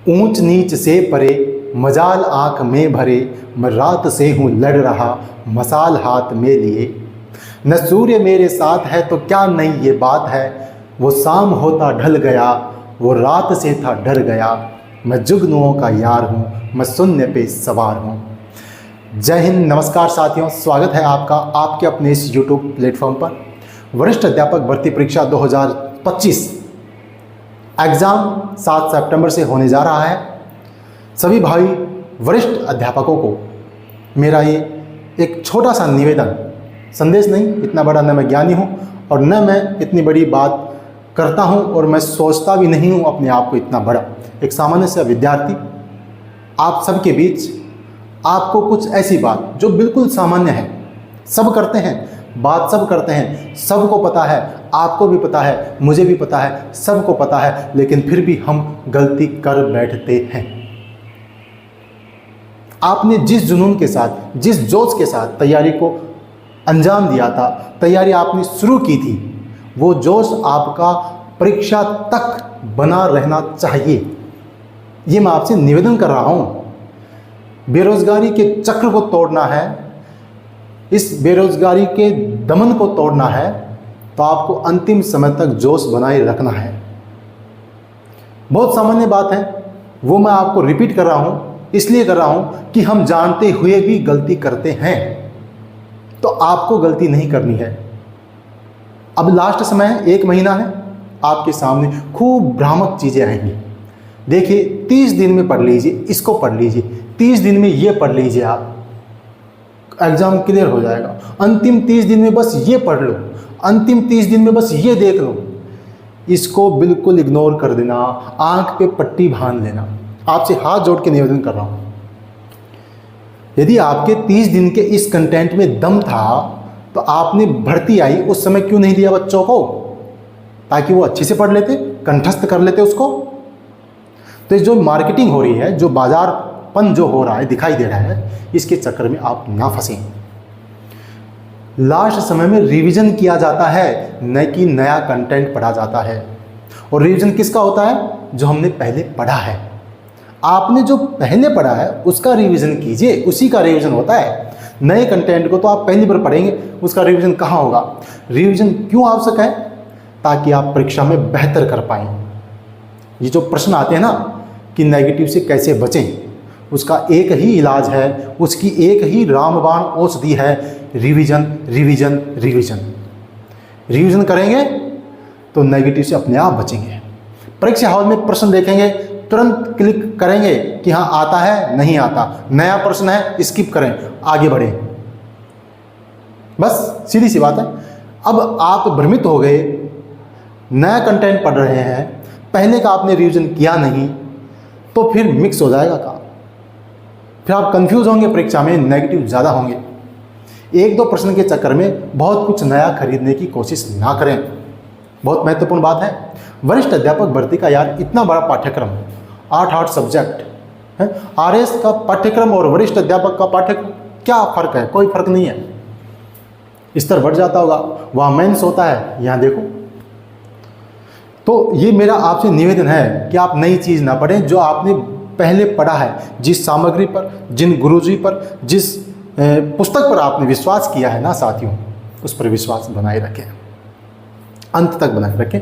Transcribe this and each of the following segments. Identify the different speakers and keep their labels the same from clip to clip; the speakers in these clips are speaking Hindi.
Speaker 1: ऊंच नीच से परे मजाल आँख में भरे, मैं रात से हूँ लड़ रहा मसाल हाथ में लिए। न सूर्य मेरे साथ है तो क्या नई ये बात है, वो शाम होता ढल गया वो रात से था डर गया। मैं जुगनुओं का यार हूँ, मैं शून्य पे सवार हूँ। जय हिंद, नमस्कार साथियों, स्वागत है आपका आपके अपने इस YouTube प्लेटफॉर्म पर। वरिष्ठ अध्यापक भर्ती परीक्षा 2025 एग्ज़ाम 7 सितंबर से होने जा रहा है। सभी भाई वरिष्ठ अध्यापकों को मेरा ये एक छोटा सा निवेदन, संदेश नहीं, इतना बड़ा न मैं ज्ञानी हूँ और न मैं इतनी बड़ी बात करता हूँ और मैं सोचता भी नहीं हूँ अपने आप को इतना बड़ा। एक सामान्य सा विद्यार्थी आप सबके बीच आपको कुछ ऐसी बात जो बिल्कुल सामान्य है, सब करते हैं, बात सब करते हैं, सबको पता है, आपको भी पता है, मुझे भी पता है, सबको पता है, लेकिन फिर भी हम गलती कर बैठते हैं। आपने जिस जुनून के साथ, जिस जोश के साथ तैयारी को अंजाम दिया था, तैयारी आपने शुरू की थी, वो जोश आपका परीक्षा तक बना रहना चाहिए। ये मैं आपसे निवेदन कर रहा हूँ। बेरोजगारी के चक्र को तोड़ना है, इस बेरोजगारी के दमन को तोड़ना है, तो आपको अंतिम समय तक जोश बनाए रखना है। बहुत सामान्य बात है, वो मैं आपको रिपीट कर रहा हूँ, इसलिए कर रहा हूँ कि हम जानते हुए भी गलती करते हैं, तो आपको गलती नहीं करनी है। अब लास्ट समय है, 1 महीना है, आपके सामने खूब भ्रामक चीज़ें आएंगी। देखिए, 30 दिन में पढ़ लीजिए, इसको पढ़ लीजिए, 30 दिन में ये पढ़ लीजिए, आप एग्ज़ाम क्लियर हो जाएगा। अंतिम 30 दिन में बस ये पढ़ लो, अंतिम 30 दिन में बस ये देख लो। इसको बिल्कुल इग्नोर कर देना, आंख पे पट्टी बांध लेना। आपसे हाथ जोड़ के निवेदन कर रहा हूँ, यदि आपके 30 दिन के इस कंटेंट में दम था तो आपने भर्ती आई उस समय क्यों नहीं दिया बच्चों को, ताकि वो अच्छे से पढ़ लेते, कंठस्थ कर लेते उसको। तो जो मार्केटिंग हो रही है, जो बाजारपन जो हो रहा है, दिखाई दे रहा है, इसके चक्कर में आप ना फंसें। लास्ट समय में रिवीजन किया जाता है, न कि नया कंटेंट पढ़ा जाता है। और रिवीजन किसका होता है? जो हमने पहले पढ़ा है। आपने जो पहले पढ़ा है उसका रिवीजन कीजिए, उसी का रिवीजन होता है। नए कंटेंट को तो आप पहली बार पढ़ेंगे, उसका रिवीजन कहाँ होगा? रिवीजन क्यों आवश्यक है? ताकि आप परीक्षा में बेहतर कर पाएँ। ये जो प्रश्न आते हैं ना कि नेगेटिव से कैसे बचें, उसका एक ही इलाज है, उसकी एक ही रामबाण औषधि है, रिवीजन रिवीजन रिवीजन। रिवीजन करेंगे तो नेगेटिव से अपने आप बचेंगे। परीक्षा हॉल में प्रश्न देखेंगे, तुरंत क्लिक करेंगे कि हाँ आता है, नहीं आता, नया प्रश्न है, स्किप करें, आगे बढ़ें। बस सीधी सी बात है। अब आप भ्रमित हो गए, नया कंटेंट पढ़ रहे हैं, पहले का आपने रिवीजन किया नहीं, तो फिर मिक्स हो जाएगा काम। फिर आप कंफ्यूज होंगे, परीक्षा में नेगेटिव ज़्यादा होंगे। 1-2 प्रश्न के चक्कर में बहुत कुछ नया खरीदने की कोशिश ना करें। बहुत महत्वपूर्ण बात है। वरिष्ठ अध्यापक भर्ती का यार इतना बड़ा पाठ्यक्रम, 8 सब्जेक्ट है। आरएस का पाठ्यक्रम और वरिष्ठ अध्यापक का पाठ्यक्रम क्या फ़र्क है? कोई फ़र्क नहीं है। स्तर बढ़ जाता होगा, वहाँ मेंस होता है, यहाँ देखो। तो ये मेरा आपसे निवेदन है कि आप नई चीज़ ना पढ़ें, जो आपने पहले पढ़ा है, जिस सामग्री पर, जिन गुरुजी पर, जिस पुस्तक पर आपने विश्वास किया है ना साथियों, उस पर विश्वास बनाए रखें, अंत तक बनाए रखें।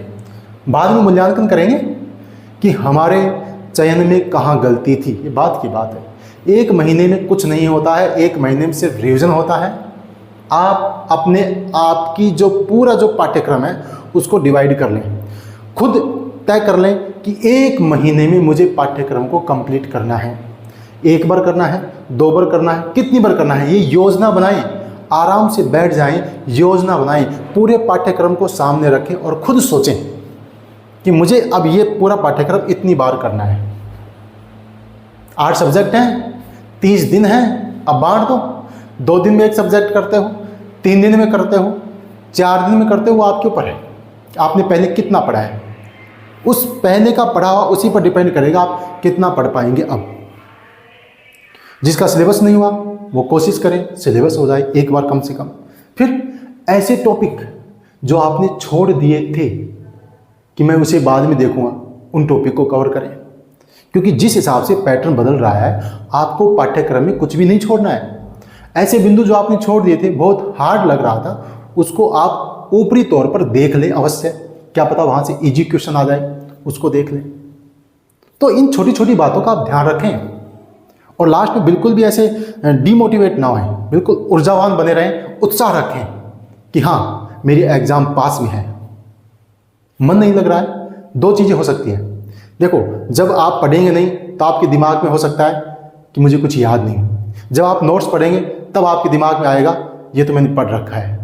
Speaker 1: बाद में मूल्यांकन करेंगे कि हमारे चयन में कहाँ गलती थी। ये बात की बात है। 1 महीने में कुछ नहीं होता है, 1 महीने में सिर्फ रिवीजन होता है। आप अपने आपकी जो पूरा जो पाठ्यक्रम है उसको डिवाइड कर लें, खुद तय कर लें कि 1 महीने में मुझे पाठ्यक्रम को कंप्लीट करना है। 1 बार करना है, 2 बार करना है, कितनी बार करना है, ये योजना बनाएं। आराम से बैठ जाएं, योजना बनाएं, पूरे पाठ्यक्रम को सामने रखें और खुद सोचें कि मुझे अब ये पूरा पाठ्यक्रम इतनी बार करना है। 8 सब्जेक्ट हैं, 30 दिन हैं, अब बांट दो। 2 दिन में 1 सब्जेक्ट करते हो, 3 दिन में करते हो, 4 दिन में करते हो, वो आपके ऊपर है। आपने पहले कितना पढ़ा है, उस पहले का पढ़ा हुआ उसी पर डिपेंड करेगा आप कितना पढ़ पाएंगे। अब जिसका सिलेबस नहीं हुआ वो कोशिश करें सिलेबस हो जाए एक बार कम से कम। फिर ऐसे टॉपिक जो आपने छोड़ दिए थे कि मैं उसे बाद में देखूंगा, उन टॉपिक को कवर करें, क्योंकि जिस हिसाब से पैटर्न बदल रहा है आपको पाठ्यक्रम में कुछ भी नहीं छोड़ना है। ऐसे बिंदु जो आपने छोड़ दिए थे, बहुत हार्ड लग रहा था, उसको आप ऊपरी तौर पर देख ले अवश्य, क्या पता वहाँ से इजी क्वेश्चन आ जाए, उसको देख लें। तो इन छोटी छोटी बातों का आप ध्यान रखें और लास्ट में बिल्कुल भी ऐसे डीमोटिवेट ना होएं, बिल्कुल ऊर्जावान बने रहें, उत्साह रखें कि हाँ मेरी एग्ज़ाम पास में है। मन नहीं लग रहा है, दो चीज़ें हो सकती हैं। देखो, जब आप पढ़ेंगे नहीं तो आपके दिमाग में हो सकता है कि मुझे कुछ याद नहीं। जब आप नोट्स पढ़ेंगे तब आपके दिमाग में आएगा ये तो मैंने पढ़ रखा है।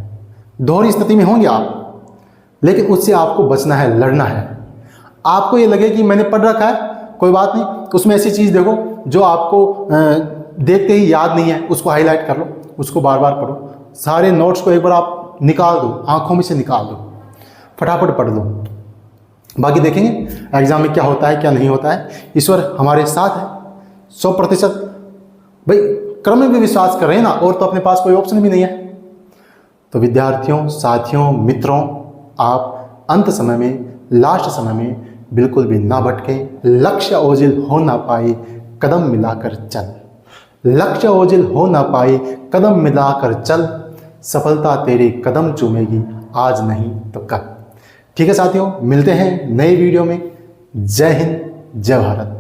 Speaker 1: दोहरी स्थिति में होंगे आप, लेकिन उससे आपको बचना है, लड़ना है। आपको ये लगे कि मैंने पढ़ रखा है, कोई बात नहीं, उसमें ऐसी चीज़ देखो जो आपको देखते ही याद नहीं है, उसको हाईलाइट कर लो, उसको बार बार पढ़ो। सारे नोट्स को एक बार आप निकाल दो, आंखों में से निकाल दो, फटाफट पढ़ लो। बाकी देखेंगे एग्जाम में क्या होता है क्या नहीं होता है। ईश्वर हमारे साथ है 100%। भाई क्रम में भी विश्वास कर रहे हैं ना, और तो अपने पास कोई ऑप्शन भी नहीं है। तो विद्यार्थियों, साथियों, मित्रों, आप अंत समय में, लास्ट समय में बिल्कुल भी ना भटके। लक्ष्य ओझिल हो ना पाए, कदम मिलाकर चल। लक्ष्य ओझिल हो ना पाए, कदम मिलाकर चल। सफलता तेरे कदम चूमेगी, आज नहीं तो कल। ठीक है साथियों, मिलते हैं नए वीडियो में। जय हिंद, जय भारत।